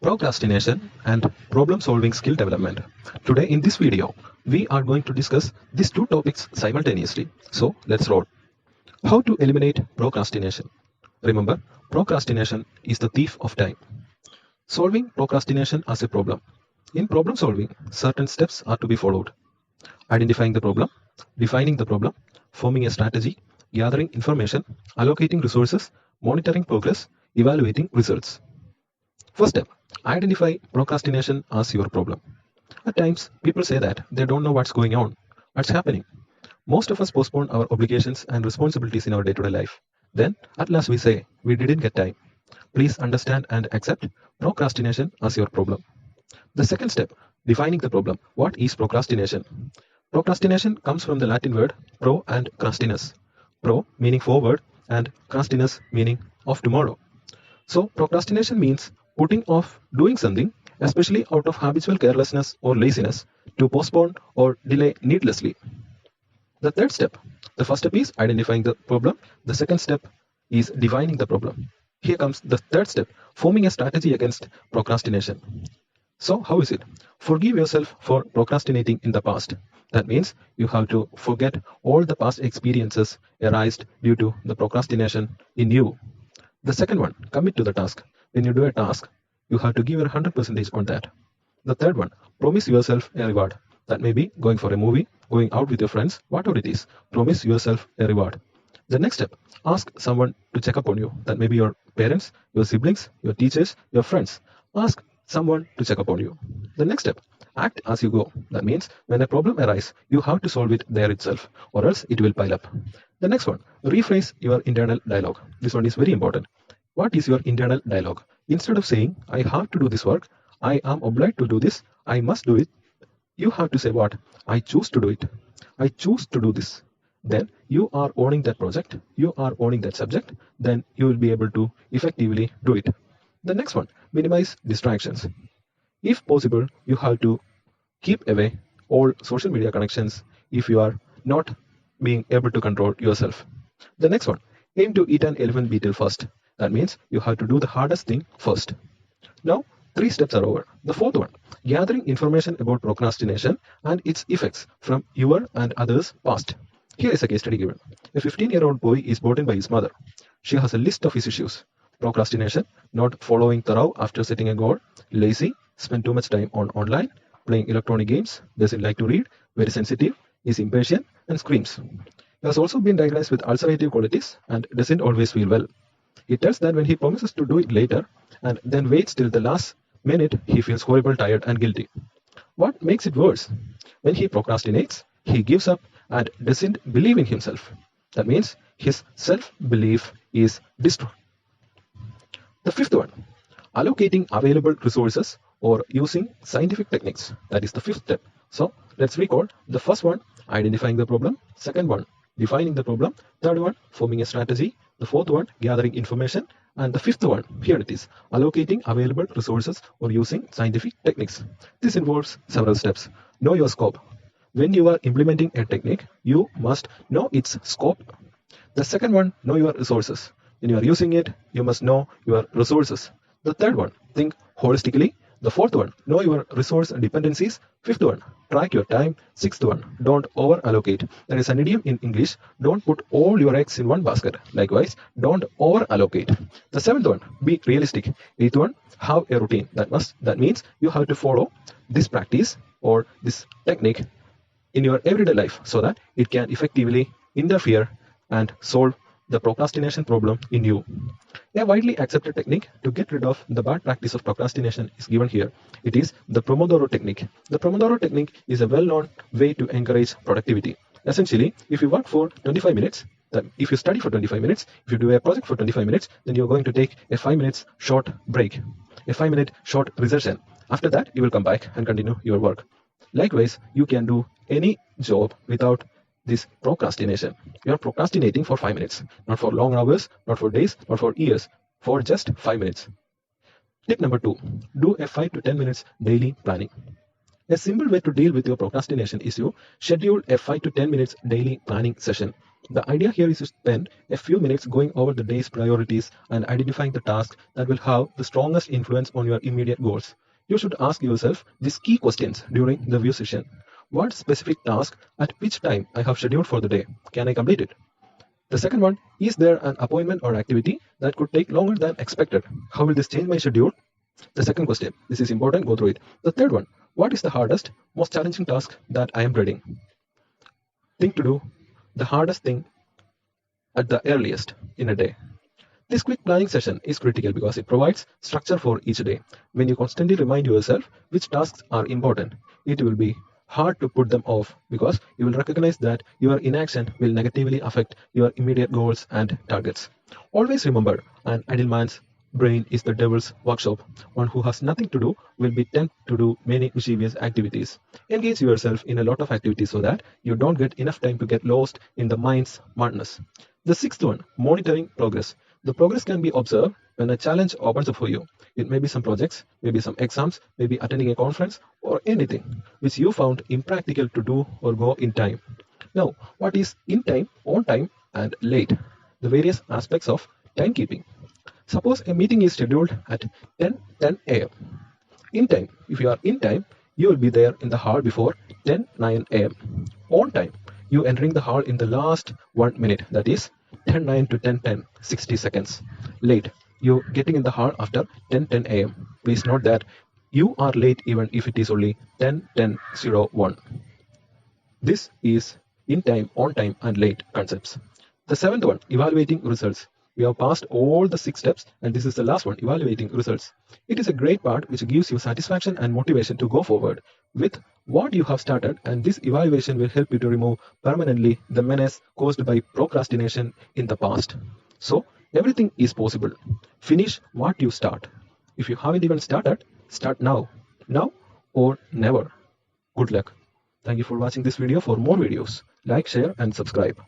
Procrastination and problem solving skill development. Today in this video, we are going to discuss these two topics simultaneously. So let's roll. How to eliminate procrastination. Remember, procrastination is the thief of time. Solving procrastination as a problem. In problem solving, certain steps are to be followed. Identifying the problem, defining the problem, forming a strategy, gathering information, allocating resources, monitoring progress, evaluating results. First step, identify procrastination as your problem. At times, people say that they don't know what's going on, what's happening. Most of us postpone our obligations and responsibilities in our day-to-day life. Then, at last we say, we didn't get time. Please understand and accept procrastination as your problem. The second step, defining the problem. What is procrastination? Procrastination comes from the Latin word pro and crastinus. Pro meaning forward and crastinus meaning of tomorrow. So procrastination means putting off doing something, especially out of habitual carelessness or laziness, to postpone or delay needlessly. The third step, the first step is identifying the problem. The second step is defining the problem. Here comes the third step, forming a strategy against procrastination. So how is it? Forgive yourself for procrastinating in the past. That means you have to forget all the past experiences arised due to the procrastination in you. The second one, commit to the task. When you do a task, you have to give your 100% on that. The third one, promise yourself a reward. That may be going for a movie, going out with your friends, whatever it is. Promise yourself a reward. The next step, ask someone to check up on you. That may be your parents, your siblings, your teachers, your friends. Ask someone to check up on you. The next step, act as you go. That means when a problem arises, you have to solve it there itself, or else it will pile up. The next one, rephrase your internal dialogue. This one is very important. What is your internal dialogue? Instead of saying, I have to do this work, I am obliged to do this, I must do it, you have to say what? I choose to do it. I choose to do this. Then you are owning that project, you are owning that subject, then you will be able to effectively do it. The next one, minimize distractions. If possible, you have to keep away all social media connections if you are not being able to control yourself. The next one, aim to eat an elephant beetle first. That means you have to do the hardest thing first. Now, 3 steps are over. The fourth one, gathering information about procrastination and its effects from your and others' past. Here is a case study given. A 15-year-old boy is brought in by his mother. She has a list of his issues. Procrastination, not following thorough after setting a goal, lazy, spend too much time on online, playing electronic games, doesn't like to read, very sensitive, is impatient, and screams. He has also been diagnosed with ulcerative colitis and doesn't always feel well. He tells that when he promises to do it later and then waits till the last minute, he feels horrible, tired, and guilty. What makes it worse? When he procrastinates, he gives up and doesn't believe in himself. That means his self-belief is destroyed. The fifth one, allocating available resources or using scientific techniques. That is the fifth step. So let's recall the first one, identifying the problem. Second one, defining the problem. Third one, forming a strategy. The fourth one, gathering information. And the fifth one, here it is, allocating available resources or using scientific techniques. This involves several steps. Know your scope. When you are implementing a technique, you must know its scope. The second one, know your resources. When you are using it, you must know your resources. The third one, think holistically. The fourth one, know your resource dependencies. Fifth one, track your time. Sixth one, don't over allocate. There is an idiom in English, don't put all your eggs in one basket. Likewise, don't over allocate. The seventh one, be realistic. Eighth one, have a routine. That means you have to follow this practice or this technique in your everyday life so that it can effectively interfere and solve the procrastination problem in you. A widely accepted technique to get rid of the bad practice of procrastination is given here. It is the Pomodoro technique. The Pomodoro technique is a well-known way to encourage productivity. Essentially, if you work for 25 minutes, if you study for 25 minutes, if you do a project for 25 minutes, then you're going to take a 5 minutes short break, a 5-minute short recession. After that, you will come back and continue your work. Likewise, you can do any job without this procrastination. You are procrastinating for 5 minutes, not for long hours, not for days, not for years, for just 5 minutes. Tip number 2, do a 5 to 10 minutes daily planning. A simple way to deal with your procrastination is you schedule a 5 to 10 minutes daily planning session. The idea here is to spend a few minutes going over the day's priorities and identifying the tasks that will have the strongest influence on your immediate goals. You should ask yourself these key questions during the review session. What specific task at which time I have scheduled for the day? Can I complete it? The second one, is there an appointment or activity that could take longer than expected? How will this change my schedule? The second question, this is important, go through it. The third one, what is the hardest, most challenging task that I am dreading? Think to do the hardest thing at the earliest in a day. This quick planning session is critical because it provides structure for each day. When you constantly remind yourself which tasks are important, it will be hard to put them off because you will recognize that your inaction will negatively affect your immediate goals and targets. Always remember, an idle man's brain is the devil's workshop. One who has nothing to do will be tempted to do many mischievous activities. Engage yourself in a lot of activities so that you don't get enough time to get lost in the mind's madness. The sixth one, monitoring progress. The progress can be observed when a challenge opens up for you. It may be some projects, maybe some exams, maybe attending a conference, or anything which you found impractical to do or go in time. Now, what is in time, on time, and late? The various aspects of timekeeping. Suppose a meeting is scheduled at 10:10 a.m. In time, if you are in time, you will be there in the hall before 10:09 a.m. On time, you entering the hall in the last 1 minute, that is 10:09 to 10:10, 60 seconds. Late, you getting in the hall after 10:10 a.m. Please note that you are late even if it is only 10:10:01. This is in time, on time, and late concepts. The seventh one, evaluating results. We have passed all the 6 steps, and this is the last one, evaluating results. It is a great part which gives you satisfaction and motivation to go forward with what you have started, and this evaluation will help you to remove permanently the menace caused by procrastination in the past. So, everything is possible. Finish what you start. If you haven't even started, start now. Now or never. Good luck. Thank you for watching this video. For more videos, like, share, and subscribe.